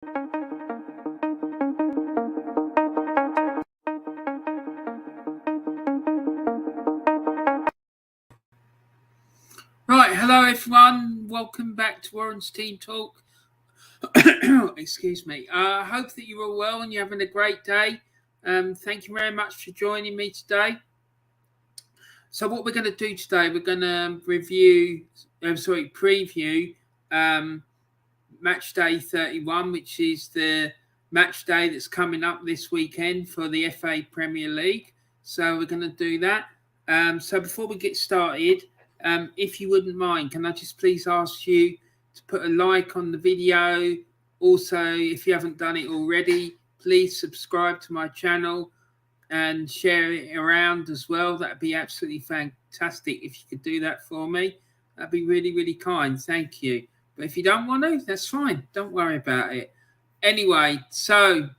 Right, hello everyone. Welcome back to Warren's Team Talk. Excuse me. I hope that you're all well and you're having a great day. Thank you very much for joining me today. So what we're going to do today, we're going to preview match day 31, which is the match day that's coming up this weekend for the FA Premier League. So we're going to do that. So before we get started, if you wouldn't mind, can I just please ask you to put a like on the video? Also, if you haven't done it already, please subscribe to my channel and share it around as well. That'd be absolutely fantastic if you could do that for me. That'd be really, really kind. Thank you. But if you don't want to, that's fine. Don't worry about it. Anyway, so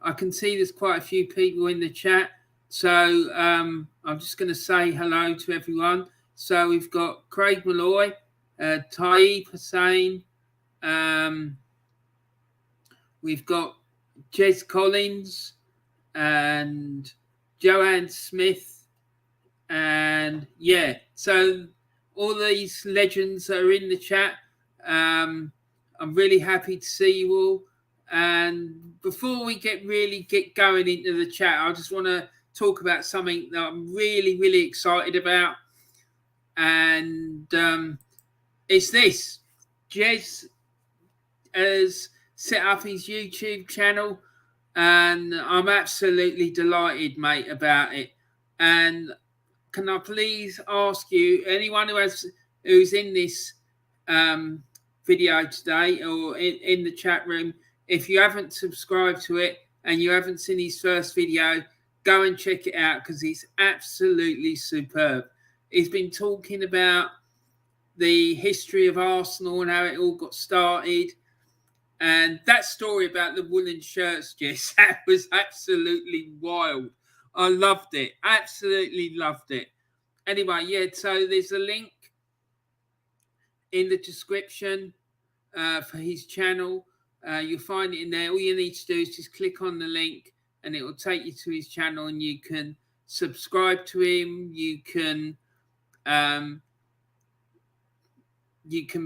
I can see there's quite a few people in the chat. So I'm just going to say hello to everyone. So we've got Craig Malloy, Taib Hussain, we've got Jez Collins and Joanne Smith. And yeah, so all these legends are in the chat. I'm really happy to see you all. And before we get going into the chat, I just want to talk about something that I'm really, really excited about. And it's this. Jez has set up his YouTube channel, and I'm absolutely delighted, mate, about it. And can I please ask you, anyone who's in this video today or in the chat room, if you haven't subscribed to it and you haven't seen his first video, go and check it out because it's absolutely superb. He's been talking about the history of Arsenal and how it all got started. And that story about the woolen shirts, Jess, that was absolutely wild. I loved it. Absolutely loved it. Anyway, yeah, so there's a link in the description for his channel. You'll find it in there. All you need to do is just click on the link and it will take you to his channel and you can subscribe to him. You can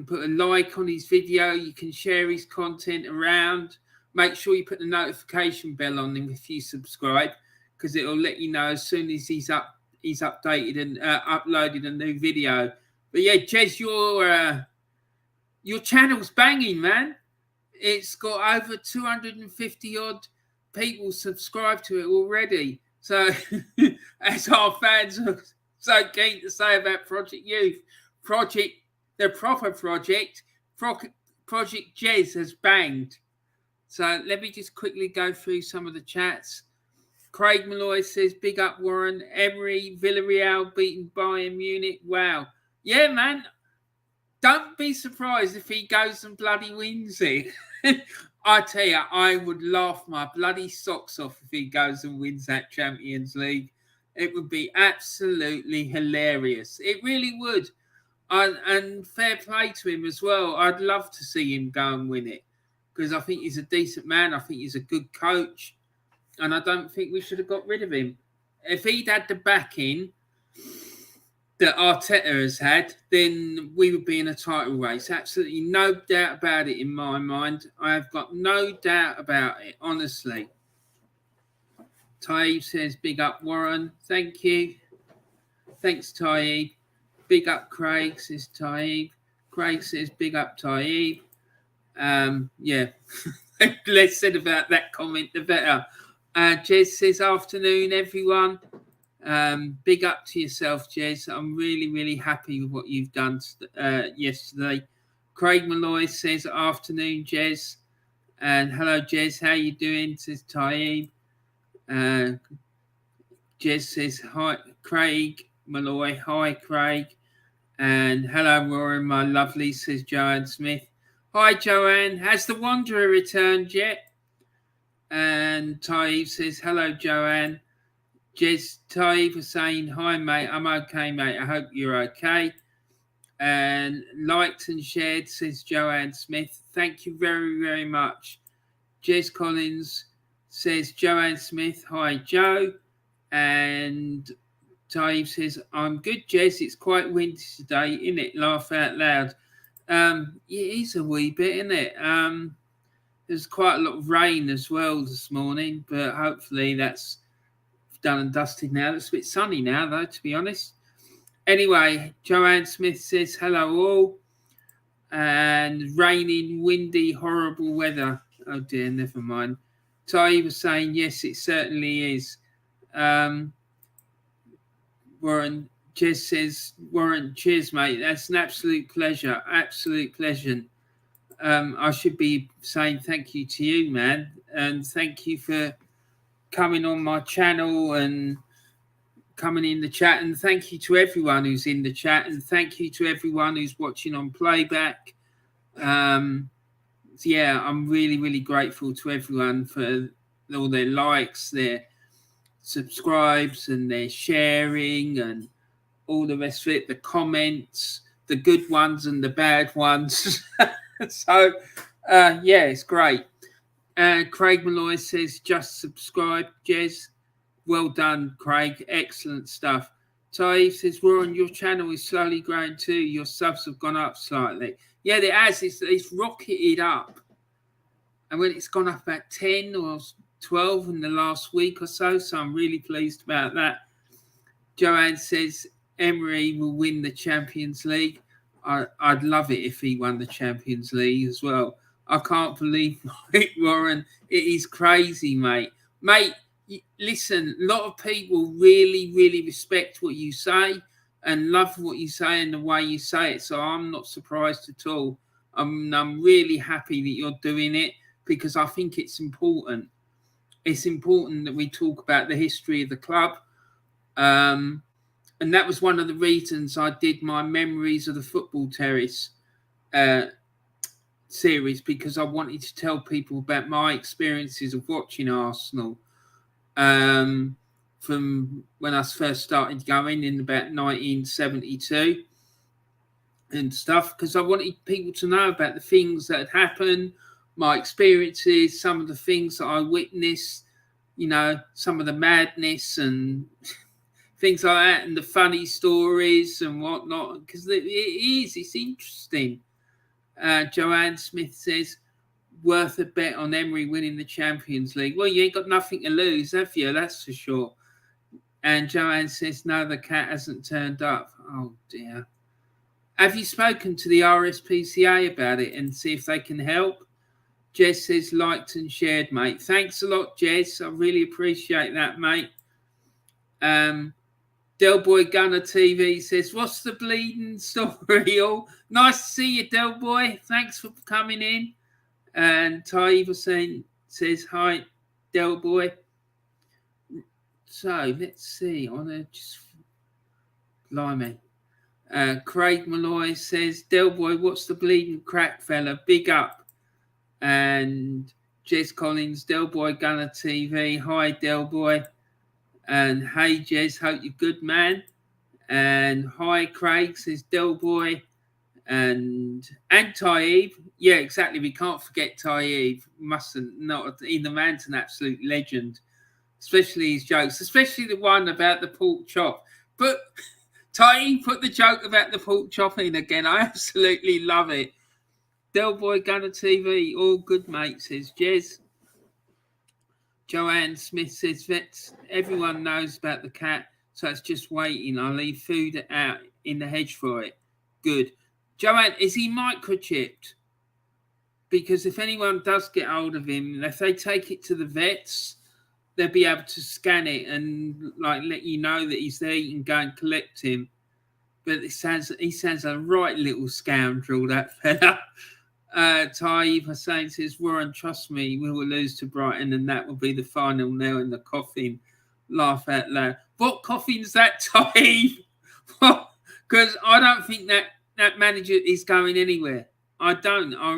put a like on his video. You can share his content around. Make sure you put the notification bell on him if you subscribe, because it will let you know as soon as he's updated and uploaded a new video. But yeah, Jez, your channel's banging, man. It's got over 250 odd people subscribed to it already. So as our fans are so keen to say about Project Youth, the proper project Jez has banged. So let me just quickly go through some of the chats. Craig Malloy says, big up Warren. Emery, Villarreal beating Bayern Munich. Wow. Yeah, man. Don't be surprised if he goes and bloody wins it. I tell you, I would laugh my bloody socks off if he goes and wins that Champions League. It would be absolutely hilarious. It really would. And fair play to him as well. I'd love to see him go and win it because I think he's a decent man. I think he's a good coach. And I don't think we should have got rid of him. If he'd had the backing that Arteta has had, then we would be in a title race. Absolutely no doubt about it in my mind. I have got no doubt about it, honestly. Taib says, big up Warren. Thank you. Thanks, Taib. Big up Craig, says Taib. Craig says, big up Taib. Yeah, less said about that comment, the better. Jez says, afternoon, everyone. Big up to yourself, Jez. I'm really, really happy with what you've done yesterday. Craig Malloy says, afternoon, Jez. And hello, Jez. How you doing? Says Taib. Jez says, hi, Craig Malloy. Hi, Craig. And hello, Warren, my lovely, says Joanne Smith. Hi, Joanne. Has the Wanderer returned yet? And Taib says, hello, Joanne. Taib was saying, hi, mate. I'm okay, mate. I hope you're okay. And liked and shared, says Joanne Smith. Thank you very, very much, Jez Collins says, Joanne Smith, hi Joe. And Dave says, I'm good, Jez. It's quite windy today, isn't it? Laugh out loud. It is a wee bit, isn't it? There's quite a lot of rain as well this morning, but hopefully that's done and dusted now. It's a bit sunny now, though, to be honest. Anyway, Joanne Smith says, hello all. And raining, windy, horrible weather. Oh dear, never mind. Ty was saying, yes, it certainly is. Warren, Jez says, Warren, cheers, mate. That's an absolute pleasure. Absolute pleasure. I should be saying thank you to you, man. And thank you for coming on my channel and coming in the chat. And thank you to everyone who's in the chat. And thank you to everyone who's watching on playback. Yeah, I'm really, really grateful to everyone for all their likes, their subscribes and their sharing and all the rest of it, the comments, the good ones and the bad ones. So, yeah, it's great. Craig Malloy says, just subscribe, Jez. Well done, Craig. Excellent stuff. Taif says, Warren, your channel is slowly growing too. Your subs have gone up slightly. Yeah, it has. It's rocketed up. And when it's gone up about 10 or 12 in the last week or so, so I'm really pleased about that. Joanne says, Emery will win the Champions League. I'd love it if he won the Champions League as well. I can't believe it, Warren. It is crazy, mate. Mate, listen, a lot of people really, really respect what you say and love what you say and the way you say it. So I'm not surprised at all. I'm really happy that you're doing it because I think it's important. It's important that we talk about the history of the club. And that was one of the reasons I did my Memories of the Football Terrace series, because I wanted to tell people about my experiences of watching Arsenal from when I first started going in about 1972 and stuff, because I wanted people to know about the things that had happened, my experiences, some of the things that I witnessed, you know, some of the madness and things like that, and the funny stories and whatnot, because it's interesting. Joanne Smith says, worth a bet on Emery winning the Champions League. Well, you ain't got nothing to lose, have you? That's for sure. And Joanne says, no, the cat hasn't turned up. Oh, dear. Have you spoken to the RSPCA about it and see if they can help? Jez says, liked and shared, mate. Thanks a lot, Jez. I really appreciate that, mate. Del Boy Gunner TV says, what's the bleeding story? All nice to see you, Del Boy. Thanks for coming in. And Ty says, hi, Del Boy. So let's see. I want to just blimey. Craig Malloy says, Del Boy, what's the bleeding crack, fella? Big up. And Jez Collins, Del Boy Gunner TV. Hi, Del Boy. And hey, Jez, hope you're good, man. And hi, Craig, says Del Boy. And Taib. Yeah, exactly. We can't forget Taib. Mustn't. Not. The man's an absolute legend. Especially his jokes. Especially the one about the pork chop. But Taib put the joke about the pork chop in again. I absolutely love it. Del Boy Gunner TV. All good, mate, says Jez. Joanne Smith says, vets, everyone knows about the cat, so it's just waiting. I'll leave food out in the hedge for it. Good. Joanne, is he microchipped? Because if anyone does get hold of him, if they take it to the vets, they'll be able to scan it and like let you know that he's there. You can go and collect him. But he sounds a right little scoundrel, that fella. Ty Hussein says, Warren, trust me, we will lose to Brighton and that will be the final nail in the coffin. Laugh out loud. What coffin's that, Ty? Because I don't think that manager is going anywhere. I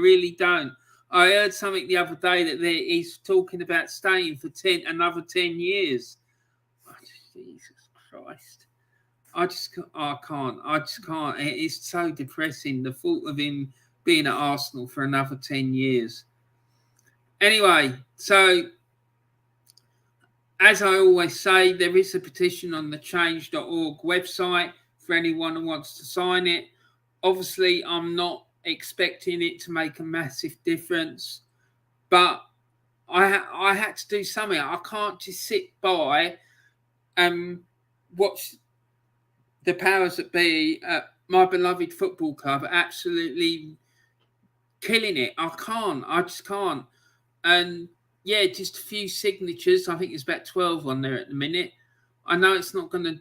really don't. I heard something the other day that he's talking about staying for another 10 years. Oh, Jesus Christ. I can't. It's so depressing, the thought of him being at Arsenal for another 10 years. Anyway, so as I always say, there is a petition on the change.org website for anyone who wants to sign it. Obviously, I'm not expecting it to make a massive difference, but I had to do something. I can't just sit by and watch the powers that be at my beloved football club absolutely killing it. I just can't. And yeah, just a few signatures. I think it's about 12 on there at the minute. I know it's not going to,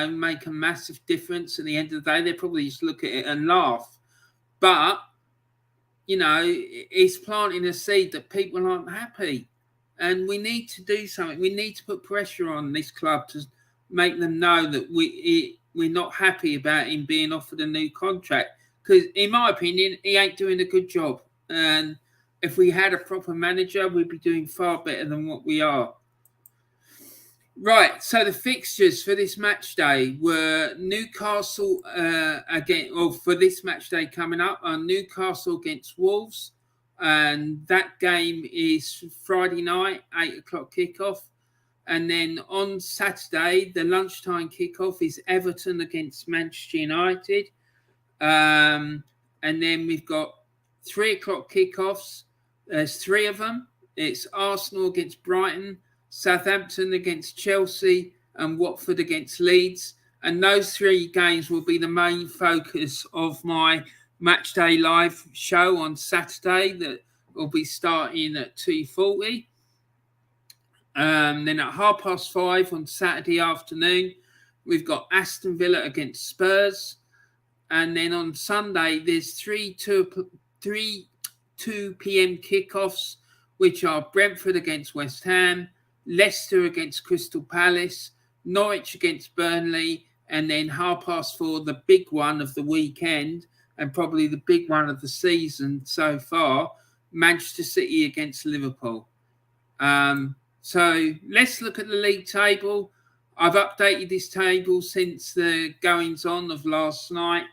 make a massive difference at the end of the day. They probably just look at it and laugh. But, it's planting a seed that people aren't happy. And we need to do something. We need to put pressure on this club to make them know that we're not happy about him being offered a new contract. Because, in my opinion, he ain't doing a good job. And if we had a proper manager, we'd be doing far better than what we are. Right, so the fixtures for this match day were Newcastle for this match day coming up are Newcastle against Wolves. And that game is Friday night, 8 o'clock kickoff. And then on Saturday, the lunchtime kickoff is Everton against Manchester United. And then we've got 3 o'clock kickoffs. There's 3 of them. It's Arsenal against Brighton, Southampton against Chelsea, and Watford against Leeds. And those 3 games will be the main focus of my Matchday Live show on Saturday that will be starting at 2:40. Then at 5:30 on Saturday afternoon, we've got Aston Villa against Spurs. And then on Sunday, there's 2 p.m. kickoffs, which are Brentford against West Ham, Leicester against Crystal Palace, Norwich against Burnley, and then 4:30, the big one of the weekend, and probably the big one of the season so far, Manchester City against Liverpool. So let's look at the league table. I've updated this table since the goings on of last night.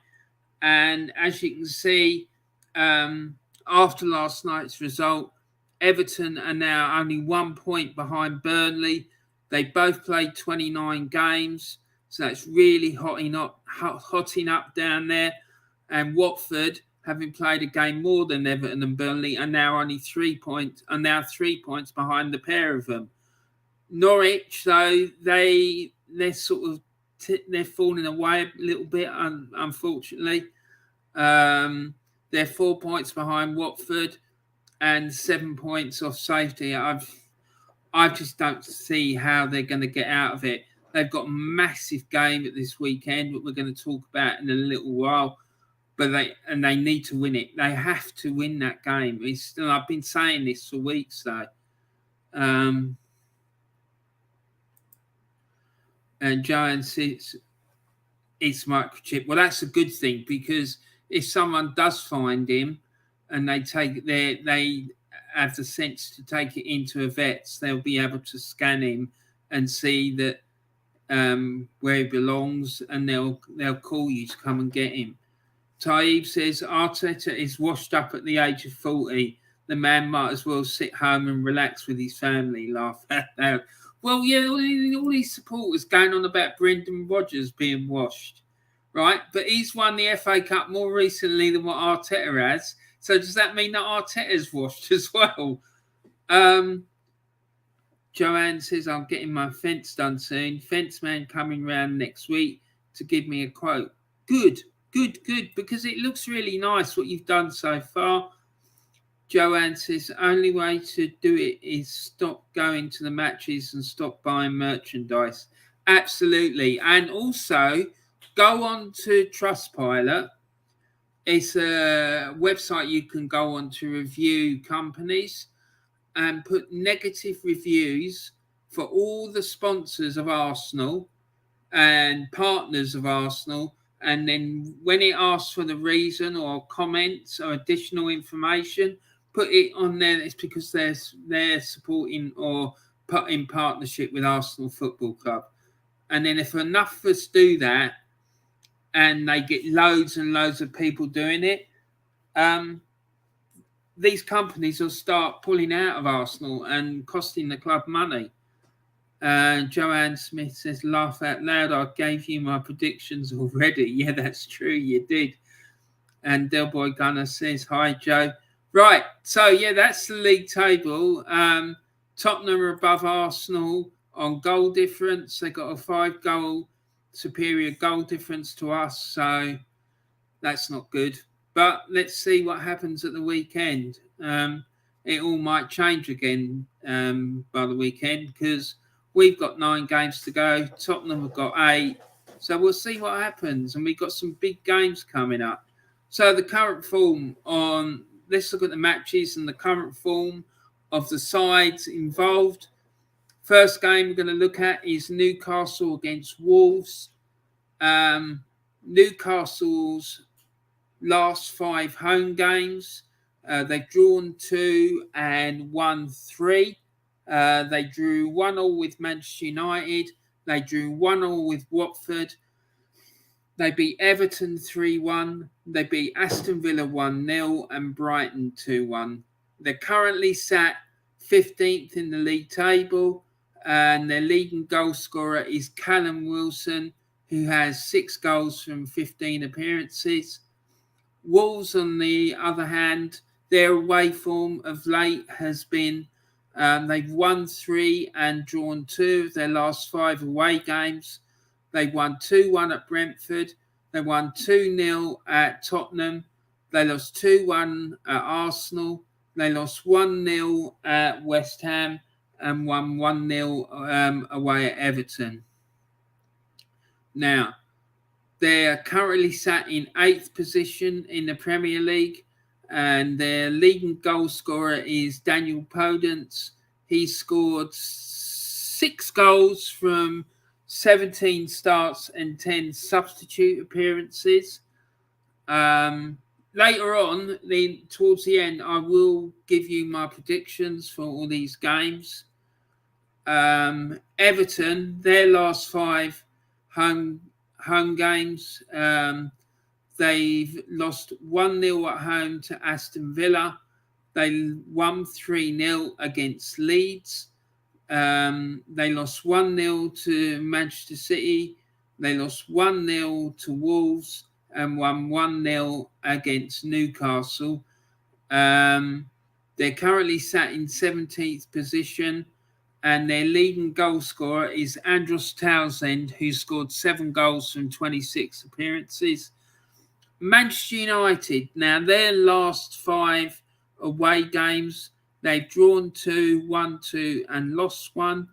And as you can see, after last night's result, Everton are now only 1 point behind Burnley. They both played 29 games. So that's really hotting up down there. And Watford, having played a game more than Everton and Burnley, are now 3 points behind the pair of them. Norwich, though, they're sort of they're falling away a little bit, unfortunately. They're 4 points behind Watford and 7 points off safety. I just don't see how they're going to get out of it. They've got a massive game at this weekend, that we're going to talk about in a little while. But they need to win it. They have to win that game. I've been saying this for weeks, though. And Joanne says it's microchip. Well, that's a good thing, because if someone does find him and they have the sense to take it into a vet's, they'll be able to scan him and see that where he belongs, and they'll call you to come and get him. Taib says Arteta is washed up at the age of 40. The man might as well sit home and relax with his family. Laugh at that. Well, yeah, all these supporters going on about Brendan Rodgers being washed, right? But he's won the FA Cup more recently than what Arteta has. So does that mean that Arteta's washed as well? Joanne says, I'm getting my fence done soon. Fence man coming round next week to give me a quote. Good, because it looks really nice what you've done so far. Joanne says, only way to do it is stop going to the matches and stop buying merchandise. Absolutely. And also, go on to Trustpilot. It's a website you can go on to review companies and put negative reviews for all the sponsors of Arsenal and partners of Arsenal. And then when it asks for the reason or comments or additional information, put it on there. It's because they're supporting or put in partnership with Arsenal Football Club. And then if enough of us do that, and they get loads and loads of people doing it, these companies will start pulling out of Arsenal and costing the club money. Joanne Smith says, laugh out loud, I gave you my predictions already. Yeah, that's true, you did. And Delboy Gunner says, hi, Joe. Right, so yeah, that's the league table. Tottenham are above Arsenal on goal difference. They got a 5-goal superior goal difference to us, so that's not good. But let's see what happens at the weekend. It all might change again by the weekend because we've got 9 games to go. Tottenham have got 8. So we'll see what happens. And we've got some big games coming up. So the current form on... Let's look at the matches and the current form of the sides involved. First game we're going to look at is Newcastle against Wolves. Newcastle's last 5 home games, they've drawn 2 and won 3. They drew 1-1 with Manchester United. They drew 1-1 with Watford. They beat Everton 3-1. They beat Aston Villa 1-0 and Brighton 2-1. They're currently sat 15th in the league table, and their leading goal scorer is Callum Wilson, who has 6 goals from 15 appearances. Wolves, on the other hand, their away form of late has been they've won 3 and drawn 2 of their last 5 away games. They won 2-1 at Brentford. They won 2-0 at Tottenham. They lost 2-1 at Arsenal. They lost 1-0 at West Ham and won 1-0 away at Everton. Now, they're currently sat in 8th position in the Premier League, and their leading goal scorer is Daniel Podence. He scored 6 goals from 17 starts and 10 substitute appearances. Later on, towards the end, I will give you my predictions for all these games. Everton, their last 5 home games, they've lost 1-0 at home to Aston Villa. They won 3-0 against Leeds. They lost 1-0 to Manchester City. They lost 1-0 to Wolves and won 1-0 against Newcastle. They're currently sat in 17th position, and their leading goal scorer is Andros Townsend, who scored 7 goals from 26 appearances. Manchester United, now their last 5 away games, they've drawn 2, won 2 and lost 1.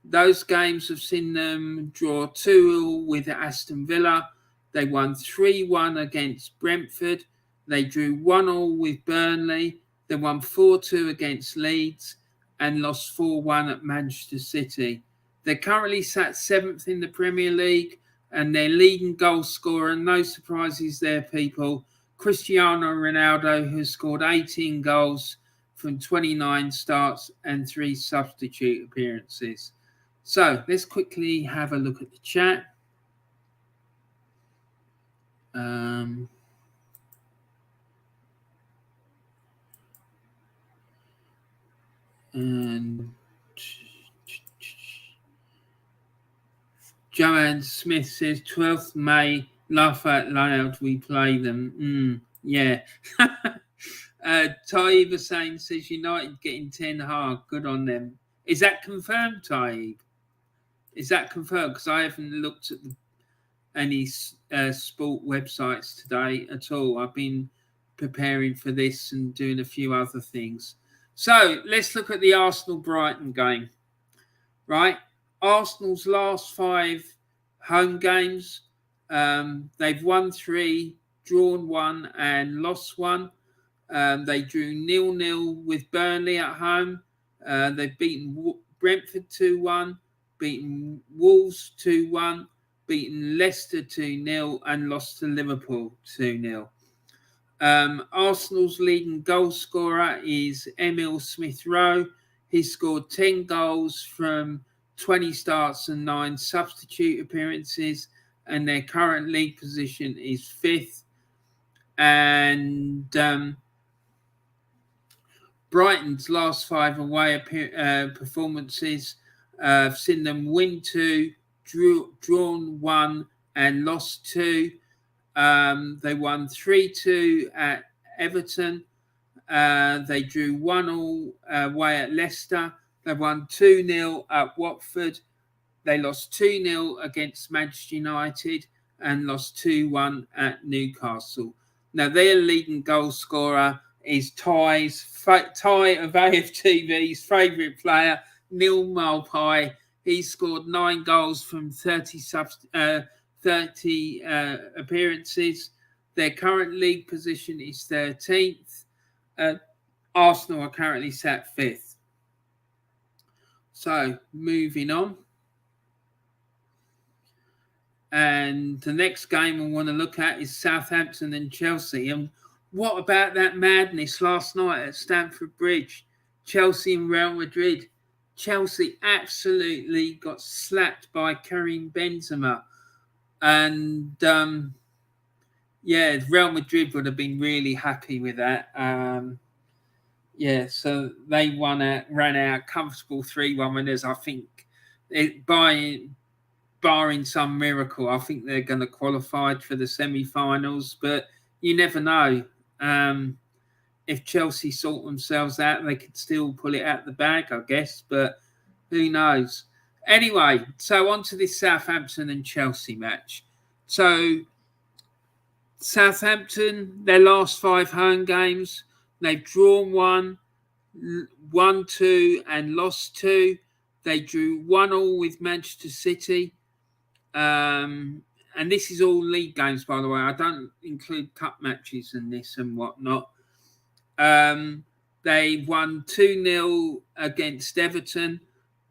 Those games have seen them draw 2-2 with Aston Villa. They won 3-1 against Brentford. They drew 1-1 with Burnley. They won 4-2 against Leeds and lost 4-1 at Manchester City. They're currently sat 7th in the Premier League, and their leading goal scorer, no surprises there, people, Cristiano Ronaldo, who scored 18 goals from 29 starts and 3 substitute appearances. So let's quickly have a look at the chat. And Joanne Smith says 12th May, laugh out loud, we play them. Yeah. Taib Hussain says United getting 10 hard, good on them. Is that confirmed, Taib? Is that confirmed? Because I haven't looked at any sport websites today at all. I've been preparing for this and doing a few other things. So let's look at the Arsenal-Brighton game, right? Arsenal's last 5 home games, they've won 3, drawn 1 and lost 1. They drew 0-0 with Burnley at home. They've beaten Brentford 2-1, beaten Wolves 2-1, beaten Leicester 2-0 and lost to Liverpool 2-0. Arsenal's leading goal scorer is Emil Smith-Rowe. He scored 10 goals from 20 starts and 9 substitute appearances, and their current league position is 5th. And Brighton's last 5 away performances, I've seen them win 2, drawn 1, and lost 2. They won 3-2 at Everton. They drew 1-1 away at Leicester. They won 2-0 at Watford. They lost 2-0 against Manchester United and lost 2-1 at Newcastle. Now, their leading goal scorer is Ty of AFTV's favourite player, Neil Malpai. He scored 9 goals from 30 appearances. Their current league position is 13th. Arsenal are currently sat 5th. So, moving on. And the next game I want to look at is Southampton and Chelsea. And what about that madness last night at Stamford Bridge? Chelsea and Real Madrid. Chelsea absolutely got slapped by Karim Benzema. And, Real Madrid would have been really happy with that. So they ran out comfortable 3-1 winners. I think barring some miracle, I think they're going to qualify for the semi-finals, but you never know. If Chelsea sort themselves out, they could still pull it out the bag, I guess, but who knows? Anyway, so on to this Southampton and Chelsea match. So Southampton, their last 5 home games, they've drawn 1, won 2, and lost 2. They drew 1-1 with Manchester City. And this is all league games, by the way. I don't include cup matches in this and whatnot. They won 2-0 against Everton.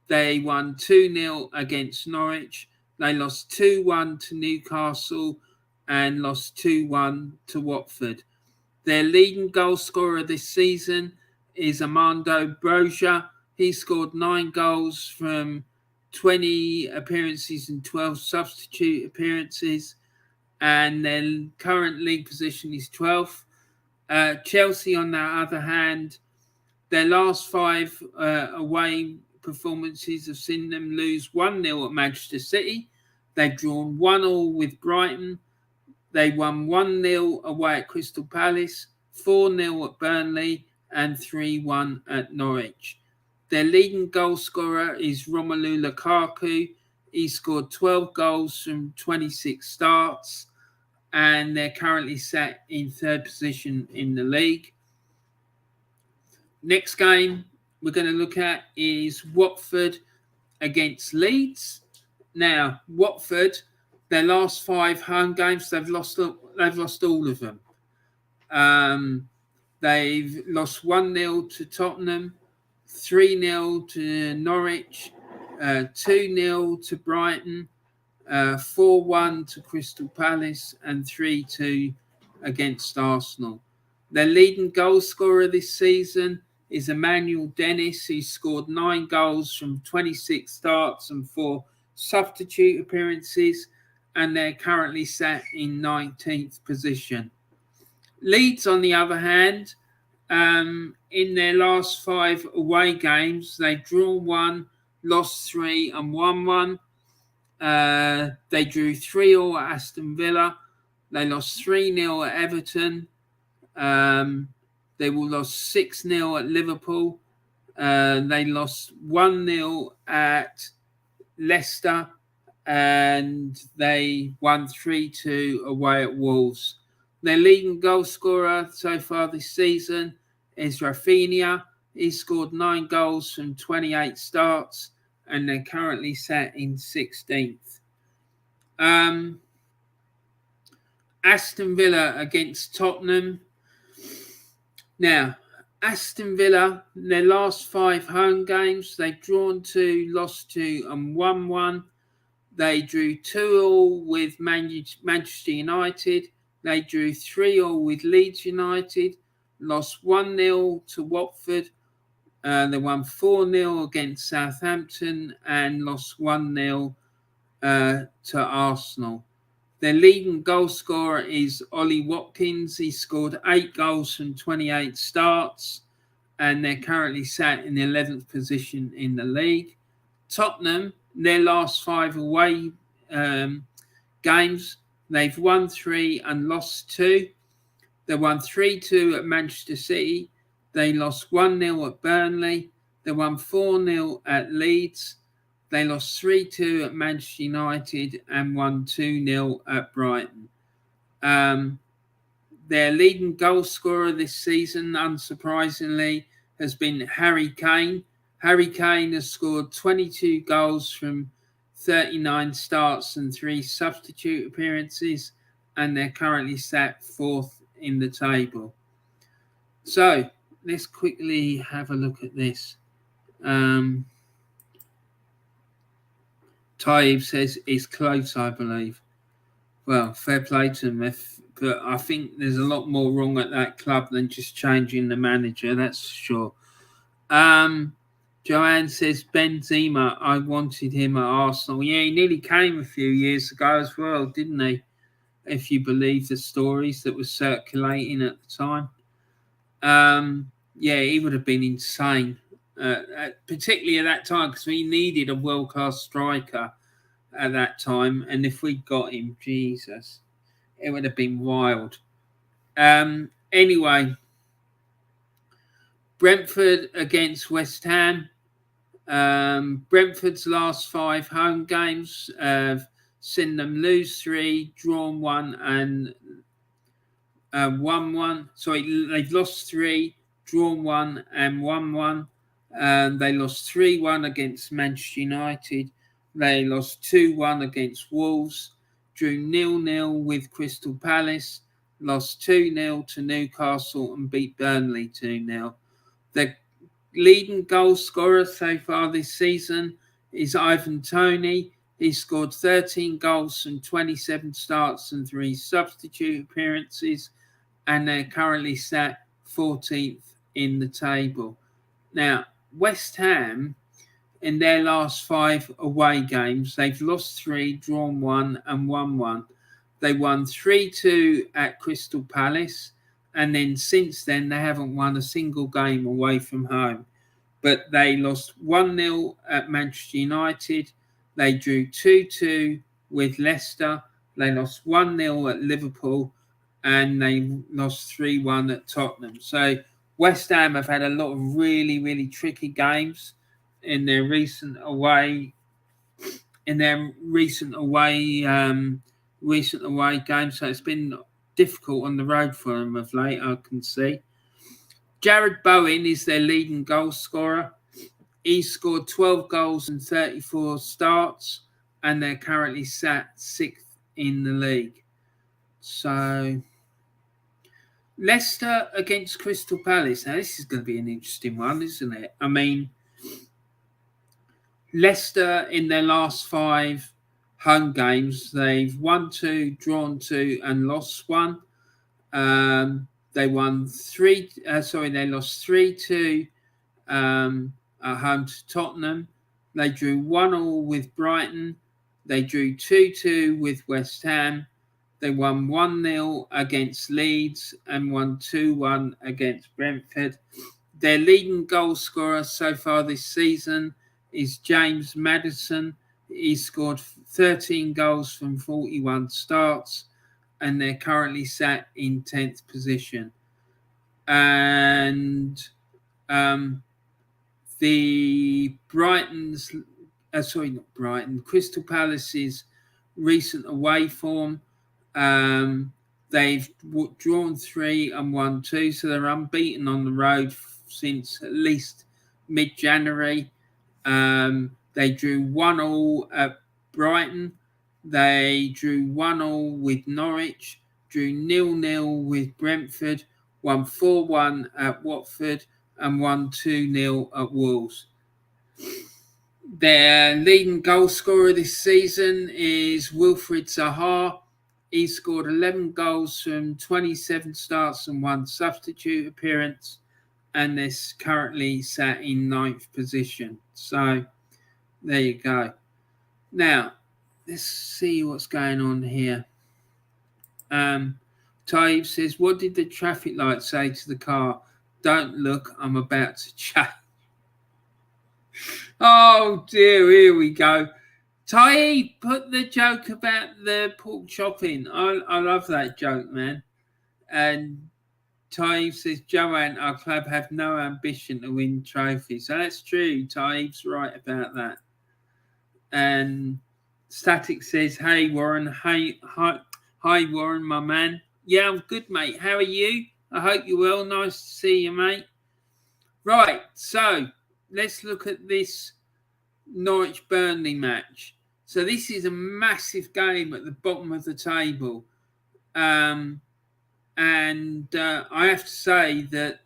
They won 2-0 against Norwich. They lost 2-1 to Newcastle and lost 2-1 to Watford. Their leading goal scorer this season is Armando Broja. He scored 9 goals from 20 appearances and 12 substitute appearances, and their current league position is 12th. Chelsea, on the other hand, their last 5 away performances have seen them lose 1-0 at Manchester City. They've drawn 1-1 with Brighton. They won 1-0 away at Crystal Palace, 4-0 at Burnley, and 3-1 at Norwich. Their leading goal scorer is Romelu Lukaku. He scored 12 goals from 26 starts, and they're currently sat in 3rd position in the league. Next game we're going to look at is Watford against Leeds. Now, Watford, their last 5 home games, they've lost all of them. They've lost 1-0 to Tottenham, 3-0 to Norwich, 2-0 to Brighton, 4-1 to Crystal Palace, and 3-2 against Arsenal. Their leading goal scorer this season is Emmanuel Dennis, who scored 9 goals from 26 starts and 4 substitute appearances, and they're currently sat in 19th position. Leeds, on the other hand, in their last 5 away games, they've drawn 1, lost 3, and won 1. They drew 3-3 at Aston Villa. They lost 3-0 at Everton. They lost 6-0 at Liverpool. They lost 1-0 at Leicester. And they won 3-2 away at Wolves. Their leading goal scorer so far this season is Rafinha. He scored 9 goals from 28 starts, and they're currently sat in 16th. Aston Villa against Tottenham. Now, Aston Villa, their last 5 home games, they've drawn 2, lost 2, and won 1. They drew 2-2 with Manchester United. They drew 3-3 with Leeds United, lost 1-0 to Watford. They won 4-0 against Southampton and lost 1-0 to Arsenal. Their leading goal scorer is Ollie Watkins. He scored 8 goals from 28 starts, and they're currently sat in the 11th position in the league. Tottenham, their last 5 away games, they've won 3 and lost 2. They won 3-2 at Manchester City. They lost 1-0 at Burnley. They won 4-0 at Leeds. They lost 3-2 at Manchester United and won 2-0 at Brighton. Their leading goal scorer this season, unsurprisingly, has been Harry Kane. Harry Kane has scored 22 goals from 39 starts and 3 substitute appearances, and they're currently sat 4th in the table. So let's quickly have a look at this. Taib says it's close, I believe. Well, fair play to them, but I think there's a lot more wrong at that club than just changing the manager, that's for sure. Joanne says Benzema, I wanted him at Arsenal. Yeah, he nearly came a few years ago as well, didn't he? If you believe the stories that were circulating at the time. Yeah, he would have been insane, particularly at that time, because we needed a world-class striker at that time. And if we got him, Jesus, it would have been wild. Anyway, Brentford against West Ham. Brentford's last 5 home games have seen them lose 3, drawn 1, and won 1. Sorry, they've lost 3, drawn 1, and won 1. They lost 3-1 against Manchester United. They lost 2-1 against Wolves. Drew 0-0 with Crystal Palace. Lost 2-0 to Newcastle and beat Burnley 2-0. The leading goal scorer so far this season is Ivan Toney. He scored 13 goals from 27 starts and 3 substitute appearances, and they're currently sat 14th in the table. Now, West Ham, in their last 5 away games, they've lost 3, drawn 1, and won 1. They won 3-2 at Crystal Palace, and then since then they haven't won a single game away from home. But they lost 1-0 at Manchester United. They drew 2-2 with Leicester. They lost 1-0 at Liverpool, and they lost 3-1 at Tottenham. So West Ham have had a lot of really, really tricky games in their recent away games. So it's been difficult on the road for them of late, I can see. Jared Bowen is their leading goal scorer. He scored 12 goals in 34 starts, and they're currently sat 6th in the league. So Leicester against Crystal Palace. Now, this is going to be an interesting one, isn't it? I mean, Leicester in their last 5 home games, they've won 2, drawn 2, and lost 1. They lost 3-2 at home to Tottenham. They drew 1-1 with Brighton. They drew 2-2 with West Ham. They won 1-0 against Leeds and won 2-1 against Brentford. Their leading goal scorer so far this season is James Maddison. He scored 13 goals from 41 starts, and they're currently sat in 10th position. And Crystal Palace's recent away form, they've drawn 3 and won 2, so they're unbeaten on the road since at least mid-January. They drew 1-1 at Brighton. They drew 1-1 with Norwich, drew 0-0 with Brentford, won 4-1 at Watford, and won 2-0 at Wolves. Their leading goal scorer this season is Wilfried Zaha. He scored 11 goals from 27 starts and 1 substitute appearance, and they're currently sat in 9th position. So there you go. Now, let's see what's going on here. Taib says, what did the traffic light say to the car? Don't look, I'm about to change. Oh dear, here we go. Tai, put the joke about the pork chop in. I love that joke, man. And Tai says, Joanne, our club have no ambition to win trophies. So that's true. Taib's right about that. And Static says, hey, Warren. Hi, Warren, my man. Yeah, I'm good, mate. How are you? I hope you're well. Nice to see you, mate. Right, so let's look at this Norwich Burnley match. So this is a massive game at the bottom of the table. And I have to say that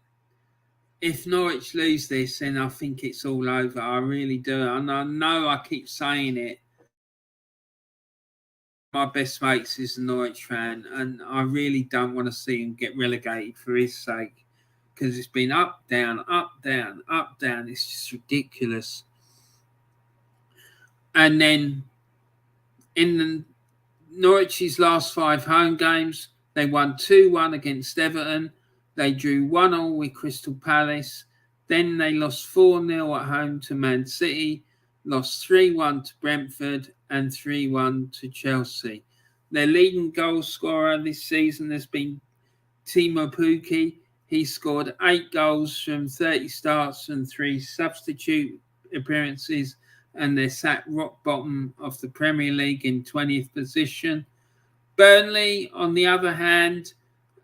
if Norwich lose this, then I think it's all over. I really do. And I know I keep saying it. My best mates is a Norwich fan, and I really don't want to see him get relegated for his sake, because it's been up, down, up, down, up, down. It's just ridiculous. And then in Norwich's last 5 home games, they won 2-1 against Everton. They drew 1-1 with Crystal Palace. Then they lost 4-0 at home to Man City, lost 3-1 to Brentford, and 3-1 to Chelsea. Their leading goal scorer this season has been Timo Pukki. He scored 8 goals from 30 starts and 3 substitute appearances, and they're sat rock bottom of the Premier League in 20th position. Burnley, on the other hand,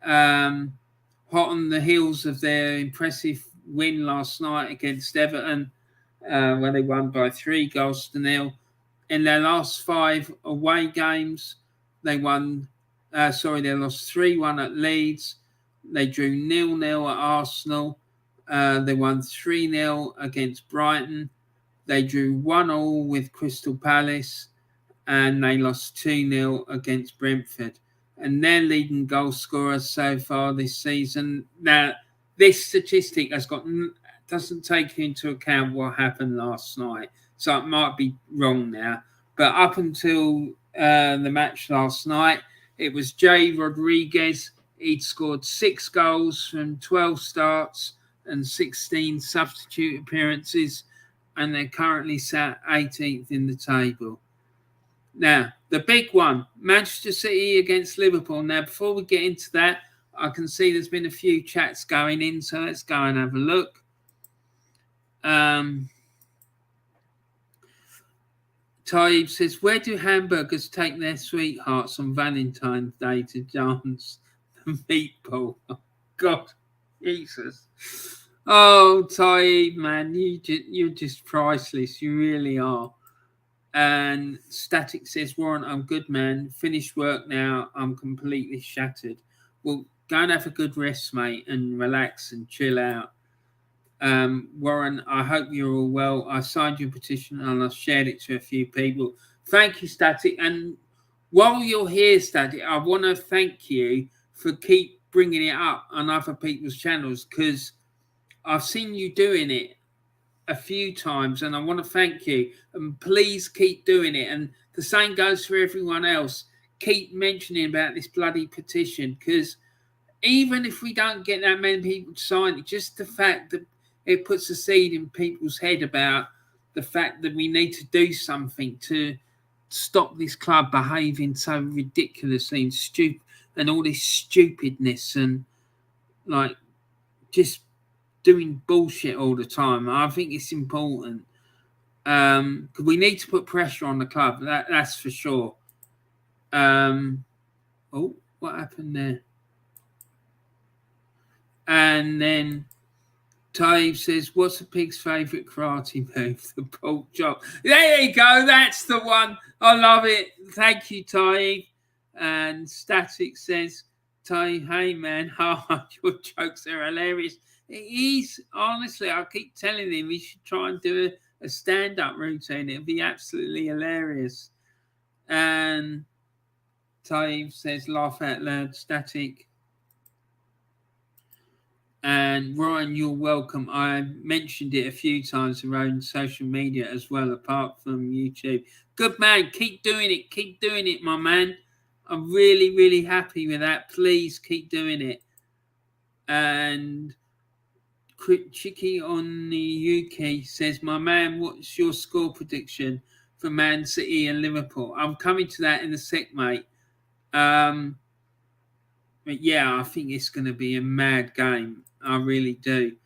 hot on the heels of their impressive win last night against Everton, where they won by 3-0. In their last 5 away games, they lost 3-1 at Leeds. They drew 0-0 at Arsenal. They won 3-0 against Brighton. They drew 1-1 with Crystal Palace, and they lost 2-0 against Brentford. And their leading goal scorers so far this season. Now, this statistic doesn't take into account what happened last night, so it might be wrong now. But up until the match last night, it was Jay Rodriguez. He'd scored 6 goals from 12 starts and 16 substitute appearances, and they're currently sat 18th in the table. Now, the big one, Manchester City against Liverpool. Now, before we get into that, I can see there's been a few chats going in, so let's go and have a look. Taib says, where do hamburgers take their sweethearts on Valentine's Day to dance the meatball? Oh, God, Jesus. Oh, Taib, man, you're just priceless. You really are. And Static says, Warren, I'm good, man. Finished work now. I'm completely shattered. Well, go and have a good rest, mate, and relax and chill out. Warren, I hope you're all well. I signed your petition and I've shared it to a few people. Thank you, Static. And while you're here, Static, I want to thank you for keep bringing it up on other people's channels, because I've seen you doing it a few times, and I want to thank you. And please keep doing it. And the same goes for everyone else. Keep mentioning about this bloody petition, because even if we don't get that many people to sign it, just the fact that it puts a seed in people's head about the fact that we need to do something to stop this club behaving so ridiculously and stupid, and all this stupidness, and like just doing bullshit all the time. I think it's important. Because we need to put pressure on the club. That's for sure. Oh, what happened there? And then Taib says, what's a pig's favourite karate move? The pork chop. There you go. That's the one. I love it. Thank you, Taib. And Static says, Taib, hey, man, your jokes are hilarious. He's, honestly, I keep telling him he should try and do a stand-up routine. It'll be absolutely hilarious. And Taib says, laugh out loud, Static. And Ryan, you're welcome. I mentioned it a few times around social media as well, apart from YouTube. Good man. Keep doing it. Keep doing it, my man. I'm really, really happy with that. Please keep doing it. And Chicky on the UK says, my man, what's your score prediction for Man City and Liverpool? I'm coming to that in a sec, mate. But yeah, I think it's going to be a mad game. I really do.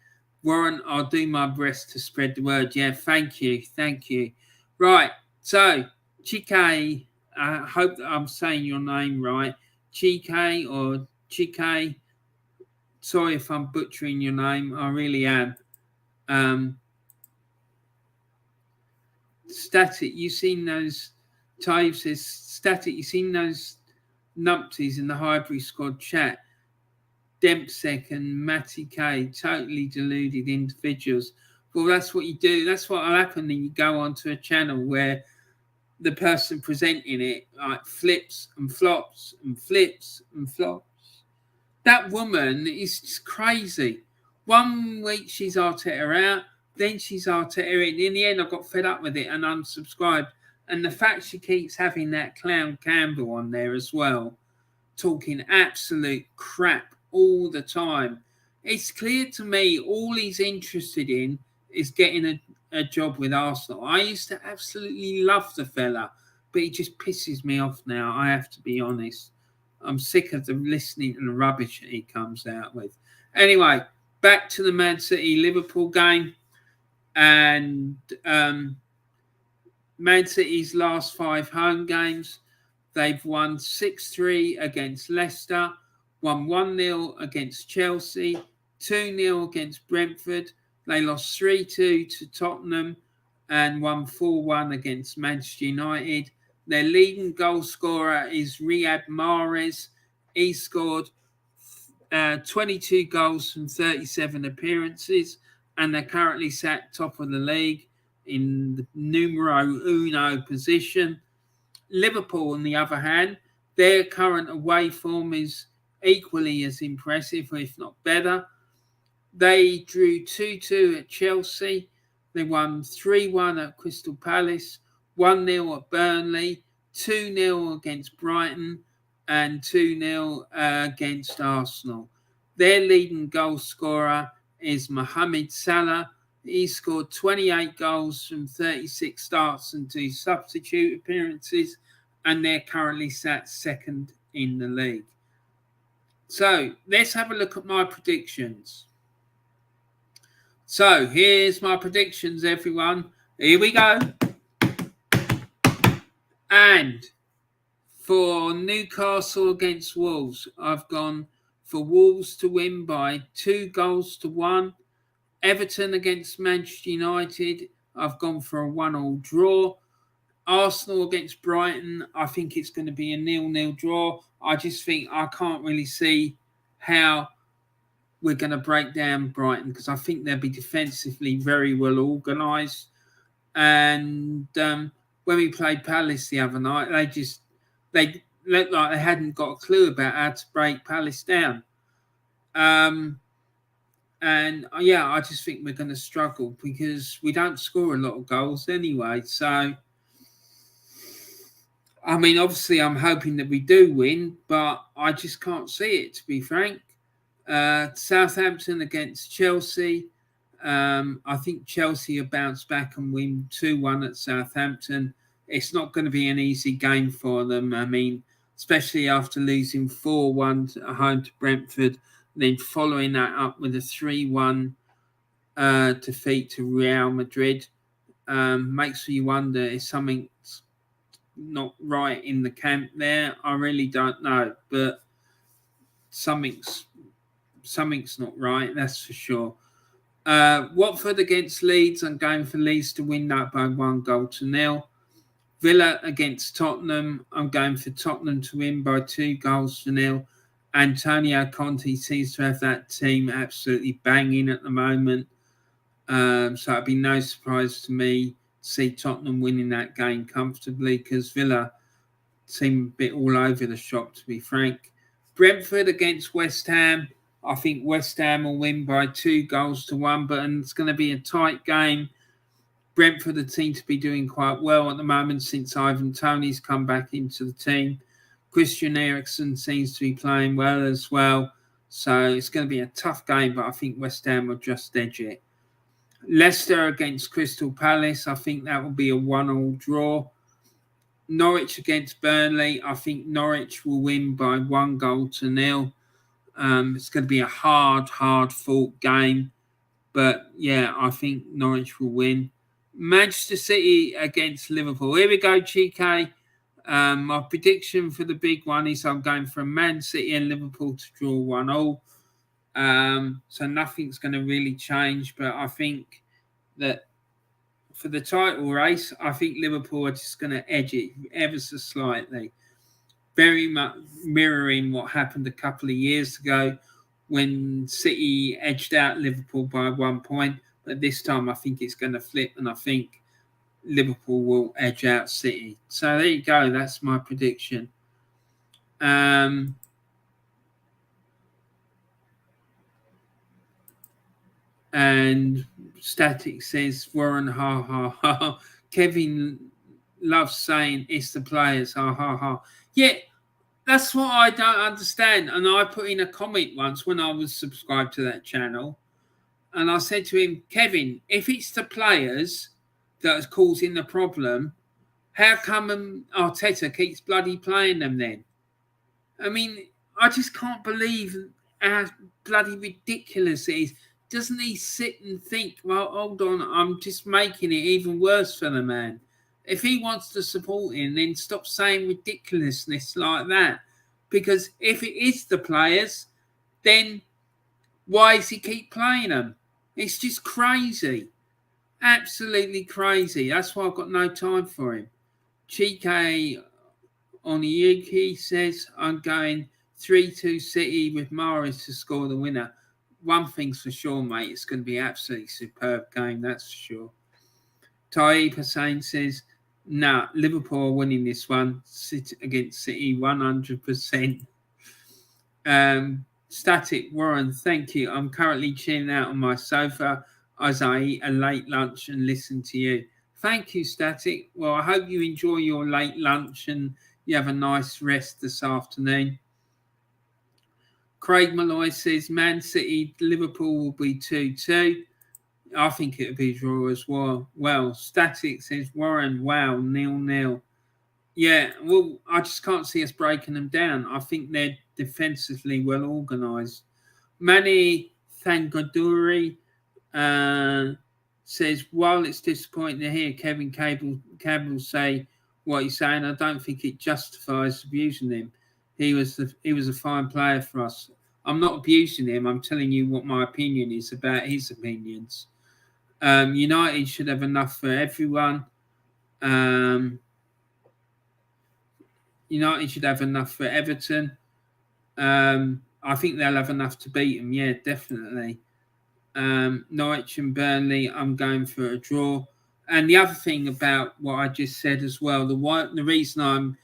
Warren, I'll do my best to spread the word. Yeah, thank you. Right, so Chike, I hope that I'm saying your name right. Chike or Chike. Sorry if I'm butchering your name. I really am. Static, you seen those? Tyve says, Static, you seen those numpties in the Highbury squad chat? Dempsek and Matty K, totally deluded individuals. Well, that's what you do. That's what will happen when you go onto a channel where the person presenting it like flips and flops and flips and flops. That woman is just crazy. 1 week she's Arteta out, then she's Arteta in. In the end, I got fed up with it and unsubscribed. And the fact she keeps having that clown Campbell on there as well, talking absolute crap all the time. It's clear to me all he's interested in is getting a job with Arsenal. I used to absolutely love the fella, but he just pisses me off now, I have to be honest. I'm sick of the listening to the rubbish that he comes out with. Anyway, back to the Man City Liverpool game. And Man City's last 5 home games, they've won 6-3 against Leicester, won 1-0 against Chelsea, 2-0 against Brentford. They lost 3-2 to Tottenham and won 4-1 against Manchester United. Their leading goal scorer is Riyad Mahrez. He scored 22 goals from 37 appearances, and they're currently sat top of the league in the numero uno position. Liverpool, on the other hand, their current away form is equally as impressive, if not better. They drew 2-2 at Chelsea. They won 3-1 at Crystal Palace, 1-0 at Burnley, 2-0 against Brighton, and 2-0 against Arsenal. Their leading goal scorer is Mohamed Salah. He scored 28 goals from 36 starts and 2 substitute appearances, and they're currently sat second in the league. So let's have a look at my predictions. So here's my predictions, everyone. Here we go. And for Newcastle against Wolves, I've gone for Wolves to win by 2-1. Everton against Manchester United, I've gone for a 1-1 draw. Arsenal against Brighton, I think it's going to be a 0-0 draw. I just think I can't really see how we're going to break down Brighton, because I think they'll be defensively very well organised. And when we played Palace the other night, they looked like they hadn't got a clue about how to break Palace down. And yeah, I just think we're going to struggle because we don't score a lot of goals anyway. So, I mean, obviously I'm hoping that we do win, but I just can't see it, to be frank. Southampton against Chelsea. I think Chelsea will bounce back and win 2-1 at Southampton. It's not going to be an easy game for them. I mean, especially after losing 4-1 at home to Brentford, then following that up with a 3-1 defeat to Real Madrid. Makes you wonder if something's not right in the camp there. I really don't know, but something's not right, that's for sure. Watford against Leeds, I'm going for Leeds to win that by 1-0. Villa against Tottenham, I'm going for Tottenham to win by 2-0. Antonio Conte seems to have that team absolutely banging at the moment. So it'd be no surprise to me to see Tottenham winning that game comfortably, because Villa seem a bit all over the shop, to be frank. Brentford against West Ham, I think West Ham will win by 2-1, but it's going to be a tight game. Brentford seem to be doing quite well at the moment since Ivan Toney's come back into the team. Christian Eriksen seems to be playing well as well. So it's going to be a tough game, but I think West Ham will just edge it. Leicester against Crystal Palace, I think that will be a 1-1 draw. Norwich against Burnley, I think Norwich will win by 1-0. It's going to be a hard fought game. But yeah, I think Norwich will win. Manchester City against Liverpool. Here we go, GK. My prediction for the big one is I'm going for Man City and Liverpool to draw 1-1. So nothing's going to really change. But I think that for the title race, I think Liverpool are just going to edge it ever so slightly. Very much mirroring what happened a couple of years ago when City edged out Liverpool by 1 point. But this time I think it's going to flip, and I think Liverpool will edge out City. So there you go. That's my prediction. And Static says, Warren, ha, ha, ha. Kevin loves saying it's the players, ha, ha, ha. Yeah, that's what I don't understand. And I put in a comment once when I was subscribed to that channel. And I said to him, Kevin, if it's the players that is causing the problem, how come Arteta keeps bloody playing them then? I mean, I just can't believe how bloody ridiculous it is. Doesn't he sit and think, well, hold on, I'm just making it even worse for the man? If he wants to support him, then stop saying ridiculousness like that. Because if it is the players, then why does he keep playing them? It's just crazy. Absolutely crazy. That's why I've got no time for him. Chike Oniyuki says, I'm going 3-2 City with Mahrez to score the winner. One thing's for sure, mate. It's going to be an absolutely superb game, that's for sure. Taib Hussain says, nah, Liverpool are winning this one against City 100%. Static Warren, thank you. I'm currently chilling out on my sofa as I eat a late lunch and listen to you. Thank you, Static. Well, I hope you enjoy your late lunch and you have a nice rest this afternoon. Craig Malloy says, Man City, Liverpool will be 2-2. I think it would be a draw as well. Well, Static says, Warren, wow, 0-0. Yeah, well, I just can't see us breaking them down. I think they're defensively well organised. Manny Thangaduri says, while it's disappointing to hear Kevin Campbell say what he's saying, I don't think it justifies abusing him. He was a fine player for us. I'm not abusing him. I'm telling you what my opinion is about his opinions. United should have enough for everyone. United should have enough for Everton. I think they'll have enough to beat them. Yeah, definitely. Norwich and Burnley, I'm going for a draw. And the other thing about what I just said as well, the reason I'm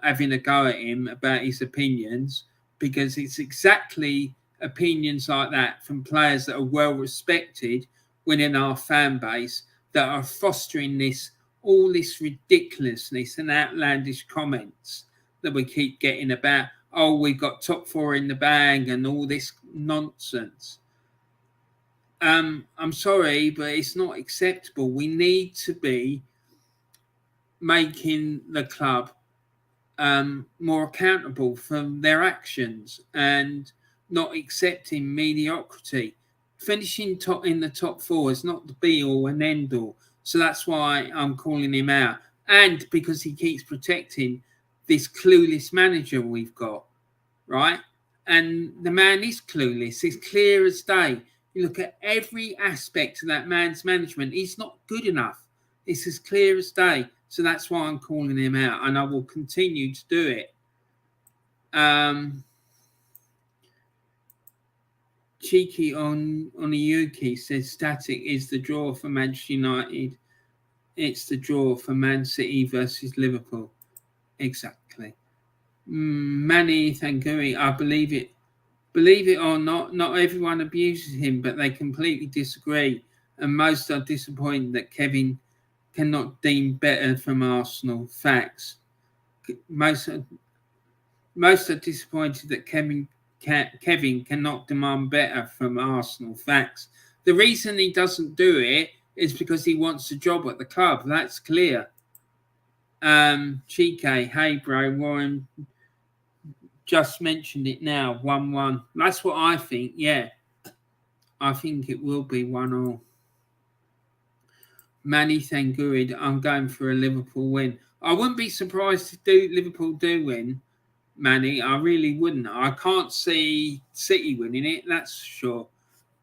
having a go at him about his opinions, because it's exactly opinions like that from players that are well respected within our fan base that are fostering all this ridiculousness and outlandish comments that we keep getting about, oh, we've got top 4 in the bag and all this nonsense. I'm sorry, but it's not acceptable. We need to be making the club more accountable for their actions and not accepting mediocrity. Finishing in the top 4 is not the be-all and end-all. So that's why I'm calling him out. And because he keeps protecting this clueless manager we've got, right? And the man is clueless. It's clear as day. You look at every aspect of that man's management. He's not good enough. It's as clear as day. So that's why I'm calling him out. And I will continue to do it. Cheeky on Oniyuki says Static is the draw for Manchester United. It's the draw for Man City versus Liverpool. Exactly. Manny Thanguri, I believe it. Believe it or not everyone abuses him, but they completely disagree. And most are disappointed that Kevin cannot deem better from Arsenal. Facts. Most are disappointed that Kevin Kevin cannot demand better from Arsenal. Facts. The reason he doesn't do it is because he wants a job at the club. That's clear. Chike, hey bro, Warren just mentioned it now. 1-1. That's what I think. Yeah, I think it will be 1-1. Manny Thangurid, I'm going for a Liverpool win. I wouldn't be surprised if Liverpool do win, Manny. I really wouldn't. I can't see City winning it, that's for sure.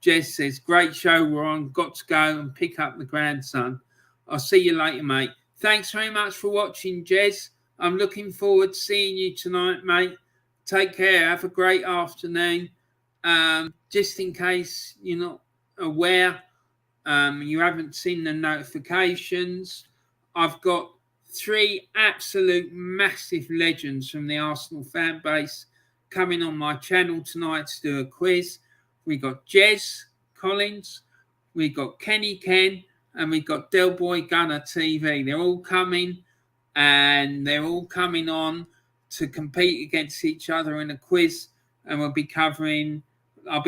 Jez says, great show, Warren. Got to go and pick up the grandson. I'll see you later, mate. Thanks very much for watching, Jez. I'm looking forward to seeing you tonight, mate. Take care. Have a great afternoon. Just in case you're not aware, you haven't seen the notifications, I've got 3 absolute massive legends from the Arsenal fan base coming on my channel tonight to do a quiz. We got Jez Collins, we got Kenny Ken, and we got Del Boy Gunner TV. They're all coming, and they're all coming on to compete against each other in a quiz, and I'll be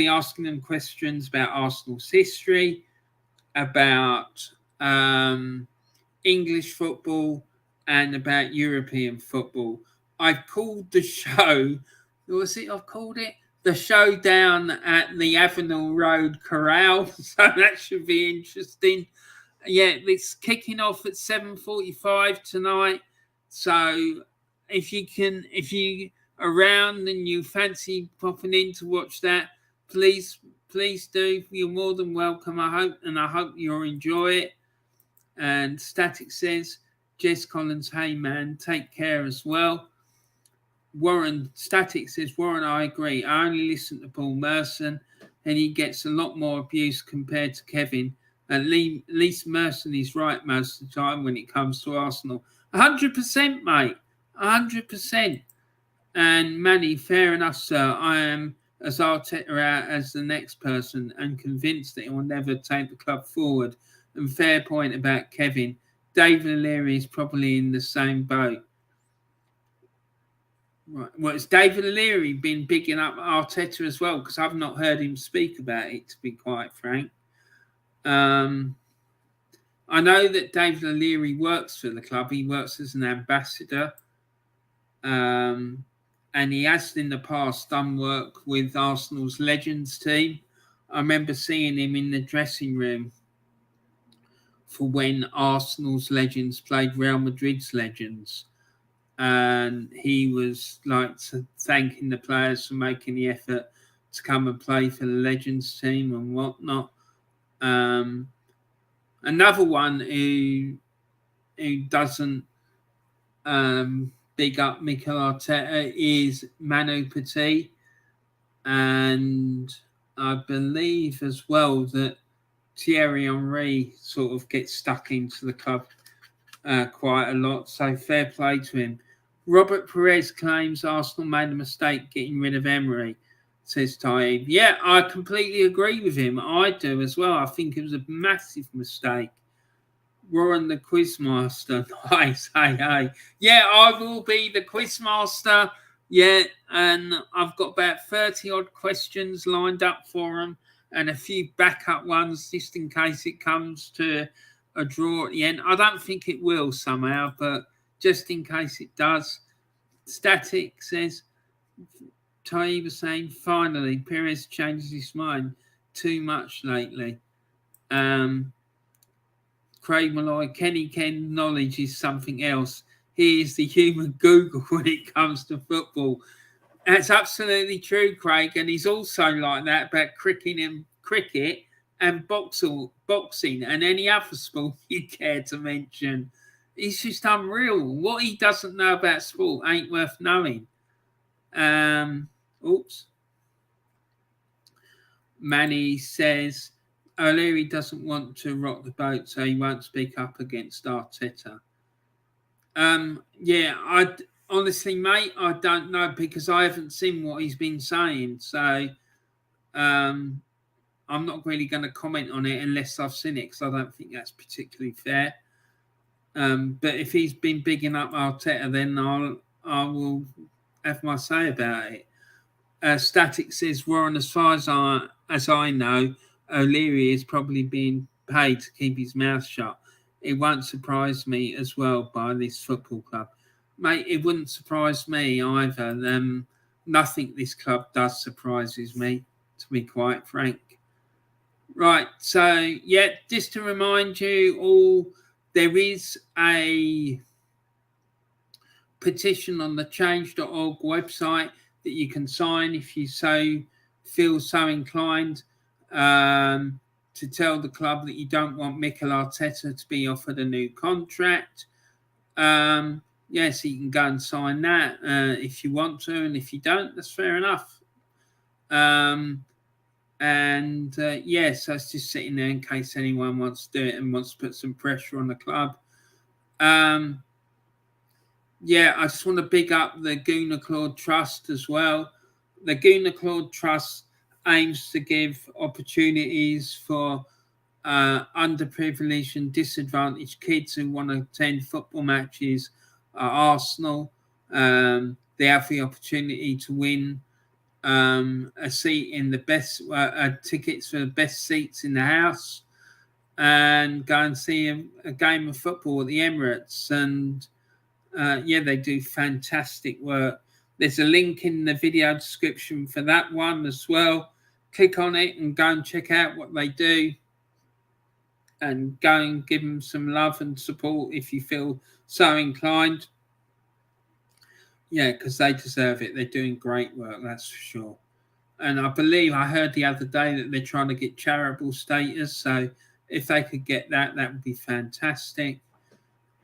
asking them questions about Arsenal's history, about English football, and about European football. I've called the show, I've called it the Showdown at the Avenel Road Corral, so that should be interesting. Yeah, it's kicking off at 7:45 tonight, so if you around and you fancy popping in to watch that, please do. You're more than welcome. I hope you'll enjoy it. And Static says, Jess Collins, hey man, take care as well. Static says, Warren, I agree. I only listen to Paul Merson, and he gets a lot more abuse compared to Kevin. At least Merson is right most of the time when it comes to Arsenal. 100%, mate. 100%. And Manny, fair enough, sir. I am as Arteta out as the next person and convinced that he will never take the club forward. And fair point about Kevin. David O'Leary is probably in the same boat. Right. Well, it's David O'Leary been bigging up Arteta as well, because I've not heard him speak about it, to be quite frank. I know that David O'Leary works for the club. He works as an ambassador. And he has in the past done work with Arsenal's Legends team. I remember seeing him in the dressing room for when Arsenal's Legends played Real Madrid's Legends. And he was like thanking the players for making the effort to come and play for the Legends team and whatnot. Another one who doesn't big up Mikel Arteta is Manu Petit, and I believe as well that Thierry Henry sort of gets stuck into the club quite a lot, so fair play to him. Robert Perez claims Arsenal made a mistake getting rid of Emery, says Taib. Yeah, I completely agree with him. I do as well. I think it was a massive mistake. Warren the Quizmaster. Nice. Hey. Yeah, I will be the Quizmaster. Yeah, and I've got about 30 odd questions lined up for him and a few backup ones just in case it comes to a draw at the end. I don't think it will somehow, but just in case it does. Static says, Taib was saying, finally, Perez changes his mind too much lately. Craig Malloy, Kenny Ken knowledge is something else. He is the human Google when it comes to football. That's absolutely true, Craig. And he's also like that about cricket and boxing and any other sport you care to mention. It's just unreal. What he doesn't know about sport ain't worth knowing. Manny says, O'Leary doesn't want to rock the boat, so he won't speak up against Arteta. Honestly, mate, I don't know because I haven't seen what he's been saying. So I'm not really going to comment on it unless I've seen it because I don't think that's particularly fair. But if he's been bigging up Arteta, then I will have my say about it. Static says, Warren, as far as I know, O'Leary is probably being paid to keep his mouth shut. It won't surprise me as well by this football club. Mate, it wouldn't surprise me either. Nothing this club does surprises me, to be quite frank. Right, so, yeah, just to remind you all, there is a petition on the change.org website that you can sign if you feel so inclined, to tell the club that you don't want Mikel Arteta to be offered a new contract. Yes, you can go and sign that if you want to, and if you don't, that's fair enough. Yes, so it's just sitting there in case anyone wants to do it and wants to put some pressure on the club. Yeah, I just want to big up the GoonerClaude Trust as well. The GoonerClaude Trust aims to give opportunities for underprivileged and disadvantaged kids who want to attend football matches at Arsenal. They have the opportunity to win a seat in the best tickets for the best seats in the house, and go and see a game of football at the Emirates. And yeah, they do fantastic work. There's a link in the video description for that one as well. Click on it and go and check out what they do, and go and give them some love and support if you feel so inclined. Yeah, because they deserve it. They're doing great work, that's for sure. And I believe I heard the other day that they're trying to get charitable status. So if they could get that, that would be fantastic.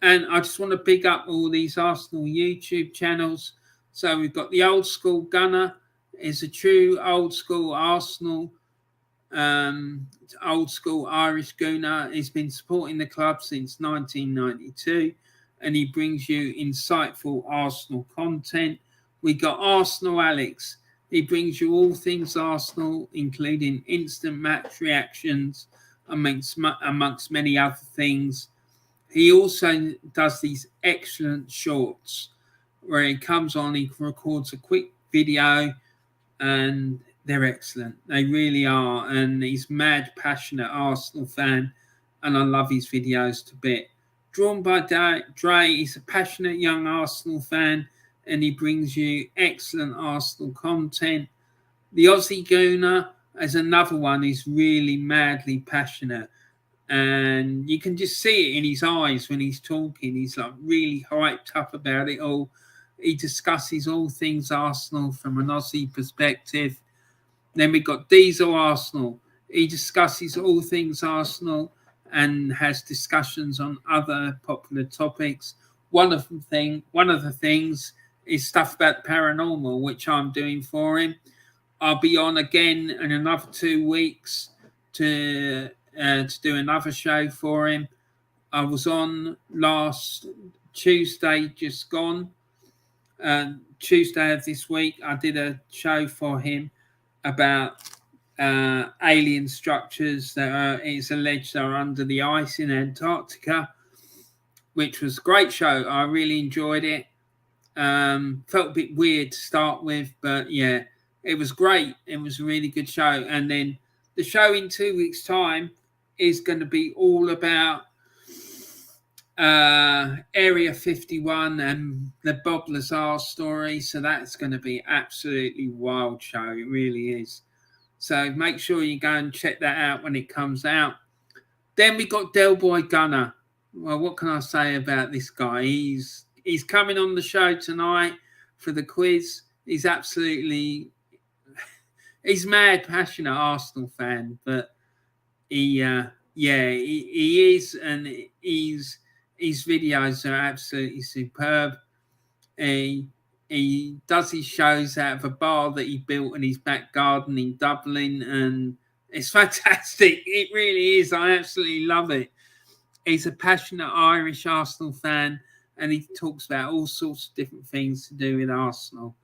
And I just want to big up all these Arsenal YouTube channels. So we've got the Old School Gunner, is a true old school Arsenal, old school Irish Gooner. He's been supporting the club since 1992, and he brings you insightful Arsenal content. We got Arsenal Alex. He brings you all things Arsenal, including instant match reactions, amongst many other things. He also does these excellent shorts where he comes on, he records a quick video, and they're excellent. They really are. And he's mad, passionate Arsenal fan, and I love his videos to bit. DrawnByDre, he's a passionate young Arsenal fan, and he brings you excellent Arsenal content. The Aussie Gooner is another one who's really madly passionate, and you can just see it in his eyes when he's talking. He's like really hyped up about it all. He discusses all things Arsenal from an Aussie perspective. Then we've got Diesel Arsenal. He discusses all things Arsenal and has discussions on other popular topics. One of the things is stuff about paranormal, which I'm doing for him. I'll be on again in another 2 weeks to do another show for him. I was on last Tuesday, just gone. Tuesday of this week, I did a show for him about alien structures that it's alleged are under the ice in Antarctica, which was a great show. I really enjoyed it. Felt a bit weird to start with, but yeah, it was great. It was a really good show. And then the show in 2 weeks' time is going to be all about Area 51 and the Bob Lazar story. So that's going to be absolutely wild show. It really is. So make sure you go and check that out when it comes out. Then we got Del Boy Gunner. Well, what can I say about this guy? He's coming on the show tonight for the quiz. He's mad, passionate Arsenal fan, but he is, and his videos are absolutely superb. He does his shows out of a bar that he built in his back garden in Dublin, and it's fantastic. It really is. I absolutely love it. He's a passionate Irish Arsenal fan, and he talks about all sorts of different things to do with Arsenal.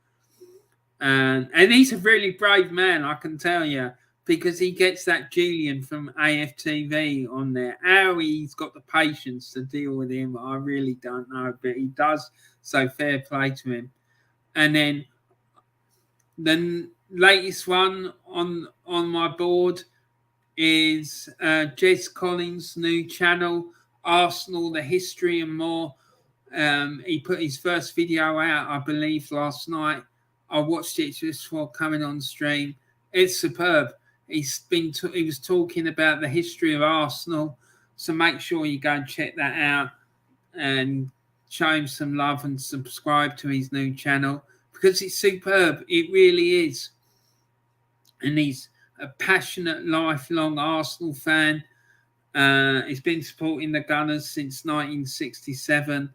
And he's a really brave man, I can tell you, because he gets that Julian from AFTV on there. How he's got the patience to deal with him, I really don't know, but he does. So fair play to him. And then latest one on my board is Jez Collins' new channel, Arsenal, the History and More. He put his first video out, I believe, last night. I watched it just before coming on stream. It's superb. He was talking about the history of Arsenal, so make sure you go and check that out and show him some love and subscribe to his new channel because it's superb. It really is. And he's a passionate, lifelong Arsenal fan. He's been supporting the Gunners since 1967.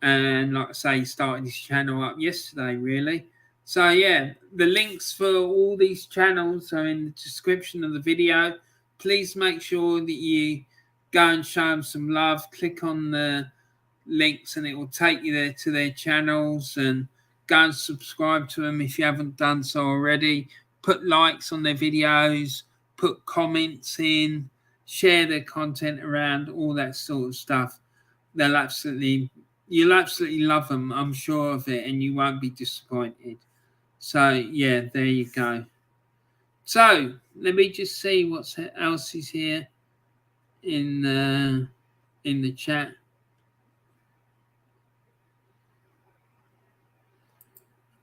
And like I say, he started his channel up yesterday, really. So, yeah, the links for all these channels are in the description of the video. Please make sure that you go and show them some love. Click on the links and it will take you there to their channels, and go and subscribe to them if you haven't done so already. Put likes on their videos, put comments in, share their content around, all that sort of stuff. You'll absolutely love them, I'm sure of it, and you won't be disappointed. So, yeah, there you go. So, let me just see what else is here in the chat.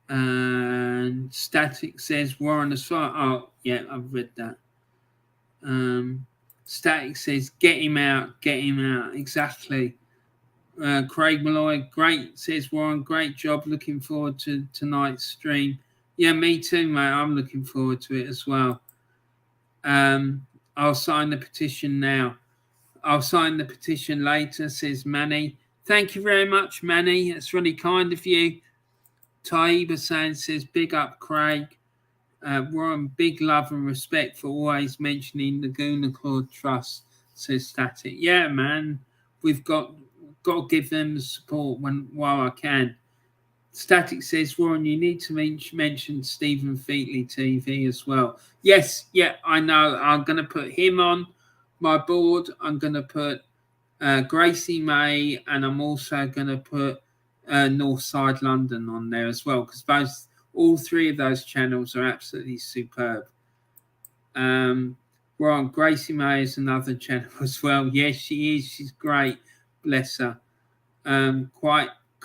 And Static says Warren as well. Oh, yeah, I've read that. Static says get him out. Exactly. Craig Malloy, great, says Warren. Great job. Looking forward to tonight's stream. Yeah, me too, mate. I'm looking forward to it as well. I'll sign the petition now. I'll sign the petition later, says Manny. Thank you very much, Manny. That's really kind of you. Taiba says, big up, Craig. Warren, big love and respect for always mentioning the GoonerClaude Trust, says Static. Yeah, man. We've got to give them the support while I can. Static says, Warren, you need to mention Stephen Featley TV as well. Yes, yeah, I know. I'm going to put him on my board. I'm going to put Gracie May, and I'm also going to put Northside London on there as well, because all three of those channels are absolutely superb. Well, Gracie May is another channel as well. Yes, she is. She's great. Bless her.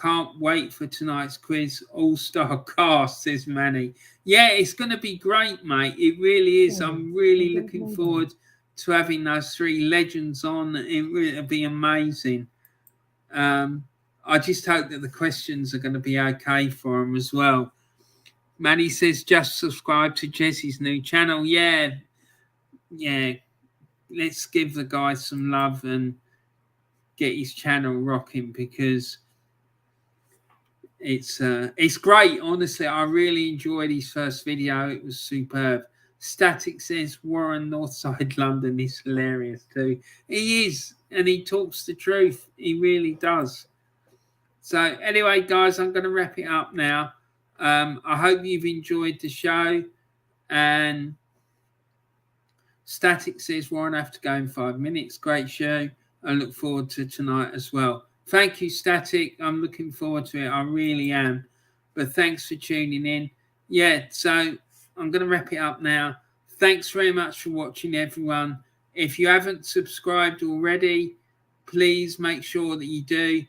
Can't wait for tonight's quiz. All-star cast, says Manny. Yeah, it's going to be great, mate. It really is. I'm really looking forward to having those three legends on. It'll be amazing. I just hope that the questions are going to be okay for them as well. Manny says, just subscribe to Jesse's new channel. Yeah. Let's give the guy some love and get his channel rocking, because it's great. Honestly, I really enjoyed his first video. It was superb. Static says Warren Northside London is hilarious too. He is, and he talks the truth. He really does. So anyway, guys, I'm going to wrap it up now. I hope you've enjoyed the show. And Static says, Warren, I have to go in 5 minutes. Great show. I look forward to tonight as well. Thank you, Static. I'm looking forward to it. I really am. But thanks for tuning in. Yeah, so I'm going to wrap it up now. Thanks very much for watching, everyone. If you haven't subscribed already, please make sure that you do.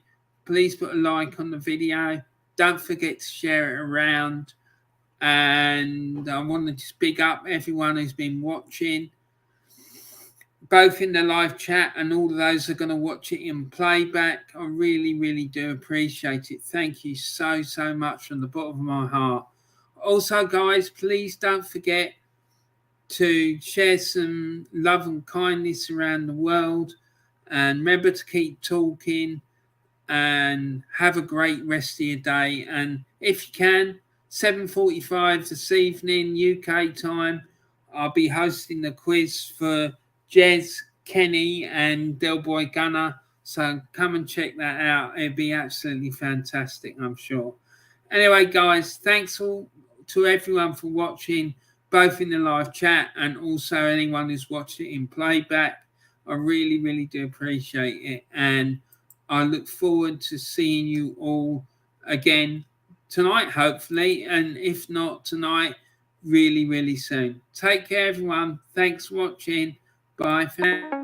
Please put a like on the video. Don't forget to share it around. And I want to just big up everyone who's been watching, both in the live chat and all of those who are going to watch it in playback. I really, really do appreciate it. Thank you so, so much from the bottom of my heart. Also, guys, please don't forget to share some love and kindness around the world. And remember to keep talking. And have a great rest of your day. And if you can, 7:45 this evening, UK time, I'll be hosting the quiz for Jez, Kenny, and Del Boy Gunner. So come and check that out. It'll be absolutely fantastic, I'm sure. Anyway, guys, thanks all to everyone for watching, both in the live chat and also anyone who's watched it in playback. I really, really do appreciate it. And I look forward to seeing you all again tonight, hopefully. And if not tonight, really, really soon. Take care, everyone. Thanks for watching. Bye for now.